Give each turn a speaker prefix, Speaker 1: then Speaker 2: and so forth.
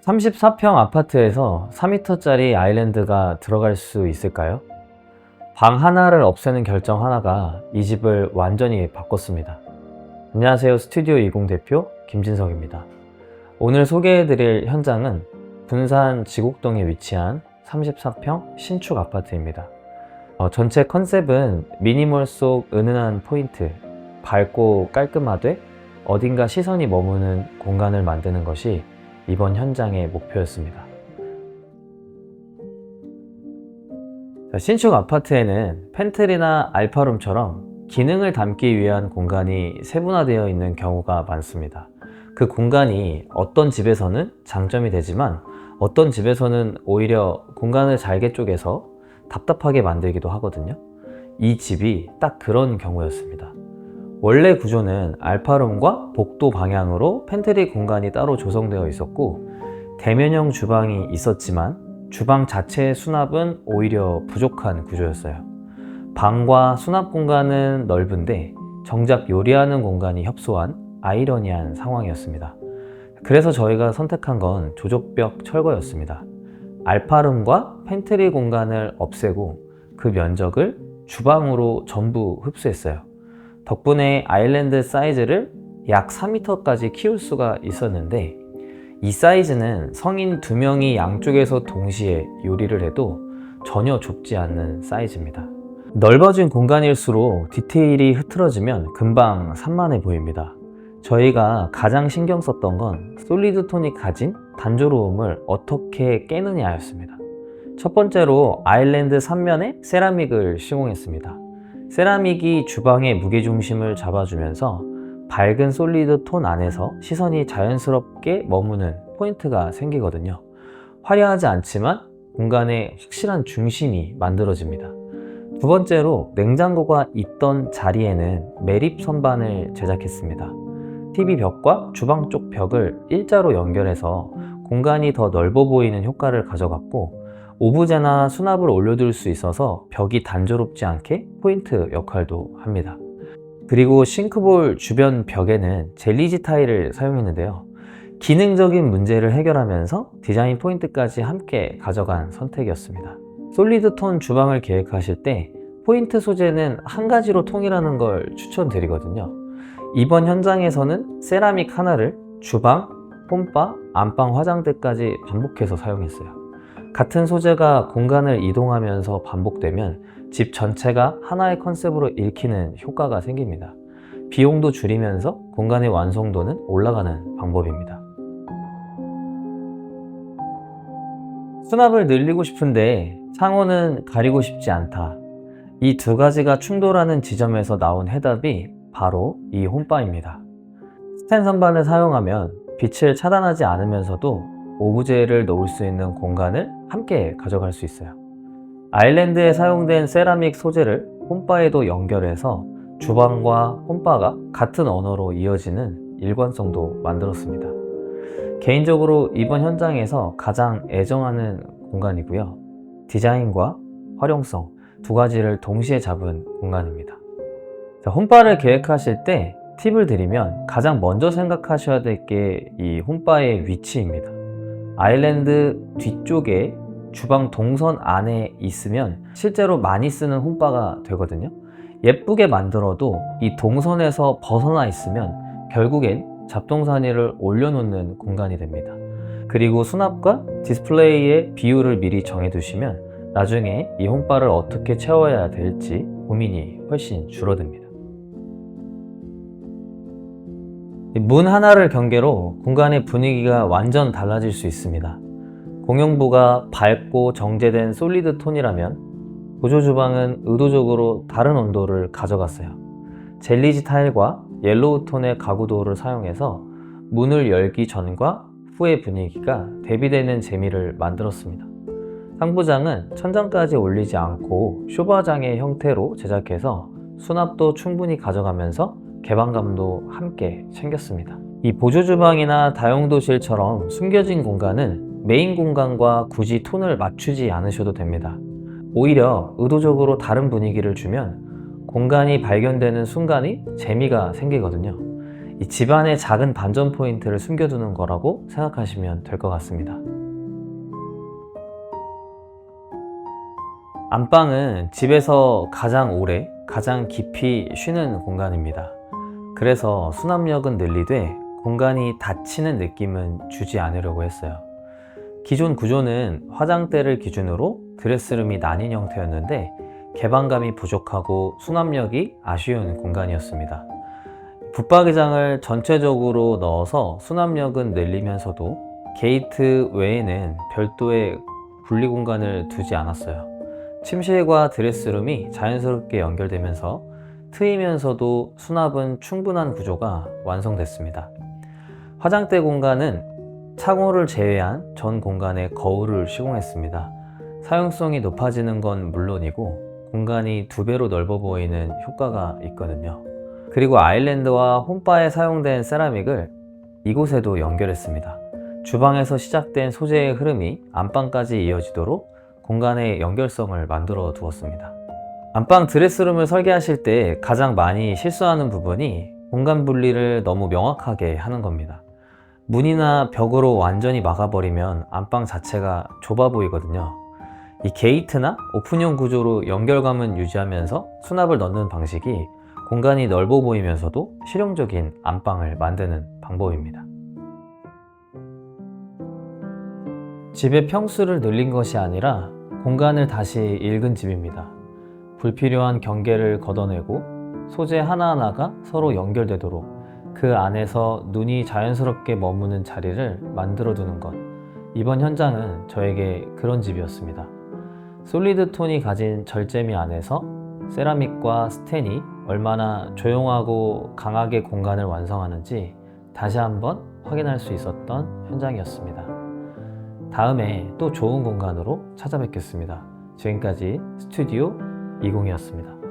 Speaker 1: 34평 아파트에서 4m짜리 아일랜드가 들어갈 수 있을까요? 방 하나를 없애는 결정 하나가 이 집을 완전히 바꿨습니다. 안녕하세요. 스튜디오 20 대표 김진석입니다. 오늘 소개해드릴 현장은 군산 지곡동에 위치한 34평 신축 아파트입니다. 전체 컨셉은 미니멀 속 은은한 포인트, 밝고 깔끔하되 어딘가 시선이 머무는 공간을 만드는 것이 이번 현장의 목표였습니다. 신축 아파트에는 팬트리나 알파룸처럼 기능을 담기 위한 공간이 세분화되어 있는 경우가 많습니다. 그 공간이 어떤 집에서는 장점이 되지만 어떤 집에서는 오히려 공간을 잘게 쪼개서 답답하게 만들기도 하거든요. 이 집이 딱 그런 경우였습니다. 원래 구조는 알파룸과 복도 방향으로 팬트리 공간이 따로 조성되어 있었고 대면형 주방이 있었지만 주방 자체의 수납은 오히려 부족한 구조였어요. 방과 수납 공간은 넓은데 정작 요리하는 공간이 협소한 아이러니한 상황이었습니다. 그래서 저희가 선택한 건 조적벽 철거였습니다. 알파룸과 팬트리 공간을 없애고 그 면적을 주방으로 전부 흡수했어요. 덕분에 아일랜드 사이즈를 약 4m까지 키울 수가 있었는데 이 사이즈는 성인 2명이 양쪽에서 동시에 요리를 해도 전혀 좁지 않는 사이즈입니다. 넓어진 공간일수록 디테일이 흐트러지면 금방 산만해 보입니다. 저희가 가장 신경 썼던 건 솔리드 톤이 가진 단조로움을 어떻게 깨느냐였습니다. 첫 번째로 아일랜드 3면에 세라믹을 시공했습니다. 세라믹이 주방의 무게중심을 잡아주면서 밝은 솔리드 톤 안에서 시선이 자연스럽게 머무는 포인트가 생기거든요. 화려하지 않지만 공간에 확실한 중심이 만들어집니다. 두 번째로 냉장고가 있던 자리에는 매립 선반을 제작했습니다. TV 벽과 주방 쪽 벽을 일자로 연결해서 공간이 더 넓어 보이는 효과를 가져갔고 오브제나 수납을 올려둘 수 있어서 벽이 단조롭지 않게 포인트 역할도 합니다. 그리고 싱크볼 주변 벽에는 젤리지 타일을 사용했는데요. 기능적인 문제를 해결하면서 디자인 포인트까지 함께 가져간 선택이었습니다. 솔리드 톤 주방을 계획하실 때 포인트 소재는 한 가지로 통일하는 걸 추천드리거든요. 이번 현장에서는 세라믹 하나를 주방, 홈바, 안방 화장대까지 반복해서 사용했어요. 같은 소재가 공간을 이동하면서 반복되면 집 전체가 하나의 컨셉으로 읽히는 효과가 생깁니다. 비용도 줄이면서 공간의 완성도는 올라가는 방법입니다. 수납을 늘리고 싶은데 창호는 가리고 싶지 않다. 이 두 가지가 충돌하는 지점에서 나온 해답이 바로 이 홈바입니다. 스텐 선반을 사용하면 빛을 차단하지 않으면서도 오브제를 놓을 수 있는 공간을 함께 가져갈 수 있어요. 아일랜드에 사용된 세라믹 소재를 홈바에도 연결해서 주방과 홈바가 같은 언어로 이어지는 일관성도 만들었습니다. 개인적으로 이번 현장에서 가장 애정하는 공간이고요. 디자인과 활용성 두 가지를 동시에 잡은 공간입니다. 홈바를 계획하실 때 팁을 드리면 가장 먼저 생각하셔야 될 게 이 홈바의 위치입니다. 아일랜드 뒤쪽에 주방 동선 안에 있으면 실제로 많이 쓰는 홈바가 되거든요. 예쁘게 만들어도 이 동선에서 벗어나 있으면 결국엔 잡동사니를 올려놓는 공간이 됩니다. 그리고 수납과 디스플레이의 비율을 미리 정해두시면 나중에 이 홈바를 어떻게 채워야 될지 고민이 훨씬 줄어듭니다. 문 하나를 경계로 공간의 분위기가 완전 달라질 수 있습니다. 공용부가 밝고 정제된 솔리드 톤이라면 보조 주방은 의도적으로 다른 온도를 가져갔어요. 젤리지 타일과 옐로우 톤의 가구도를 사용해서 문을 열기 전과 후의 분위기가 대비되는 재미를 만들었습니다. 상부장은 천장까지 올리지 않고 쇼바장의 형태로 제작해서 수납도 충분히 가져가면서 개방감도 함께 챙겼습니다. 이 보조주방이나 다용도실처럼 숨겨진 공간은 메인 공간과 굳이 톤을 맞추지 않으셔도 됩니다. 오히려 의도적으로 다른 분위기를 주면 공간이 발견되는 순간이 재미가 생기거든요. 이 집안의 작은 반전 포인트를 숨겨두는 거라고 생각하시면 될 것 같습니다. 안방은 집에서 가장 오래, 가장 깊이 쉬는 공간입니다. 그래서 수납력은 늘리되 공간이 닫히는 느낌은 주지 않으려고 했어요. 기존 구조는 화장대를 기준으로 드레스룸이 나뉜 형태였는데 개방감이 부족하고 수납력이 아쉬운 공간이었습니다. 붙박이장을 전체적으로 넣어서 수납력은 늘리면서도 게이트 외에는 별도의 분리 공간을 두지 않았어요. 침실과 드레스룸이 자연스럽게 연결되면서 트이면서도 수납은 충분한 구조가 완성됐습니다. 화장대 공간은 창호를 제외한 전 공간에 거울을 시공했습니다. 사용성이 높아지는 건 물론이고 공간이 2배로 넓어 보이는 효과가 있거든요. 그리고 아일랜드와 홈바에 사용된 세라믹을 이곳에도 연결했습니다. 주방에서 시작된 소재의 흐름이 안방까지 이어지도록 공간의 연결성을 만들어 두었습니다. 안방 드레스룸을 설계하실 때 가장 많이 실수하는 부분이 공간 분리를 너무 명확하게 하는 겁니다. 문이나 벽으로 완전히 막아버리면 안방 자체가 좁아 보이거든요. 이 게이트나 오픈형 구조로 연결감은 유지하면서 수납을 넣는 방식이 공간이 넓어 보이면서도 실용적인 안방을 만드는 방법입니다. 집의 평수를 늘린 것이 아니라 공간을 다시 읽은 집입니다. 불필요한 경계를 걷어내고 소재 하나하나가 서로 연결되도록 그 안에서 눈이 자연스럽게 머무는 자리를 만들어 두는 것. 이번 현장은 저에게 그런 집이었습니다. 솔리드 톤이 가진 절제미 안에서 세라믹과 스텐이 얼마나 조용하고 강하게 공간을 완성하는지 다시 한번 확인할 수 있었던 현장이었습니다. 다음에 또 좋은 공간으로 찾아뵙겠습니다. 지금까지 스튜디오 20이었습니다.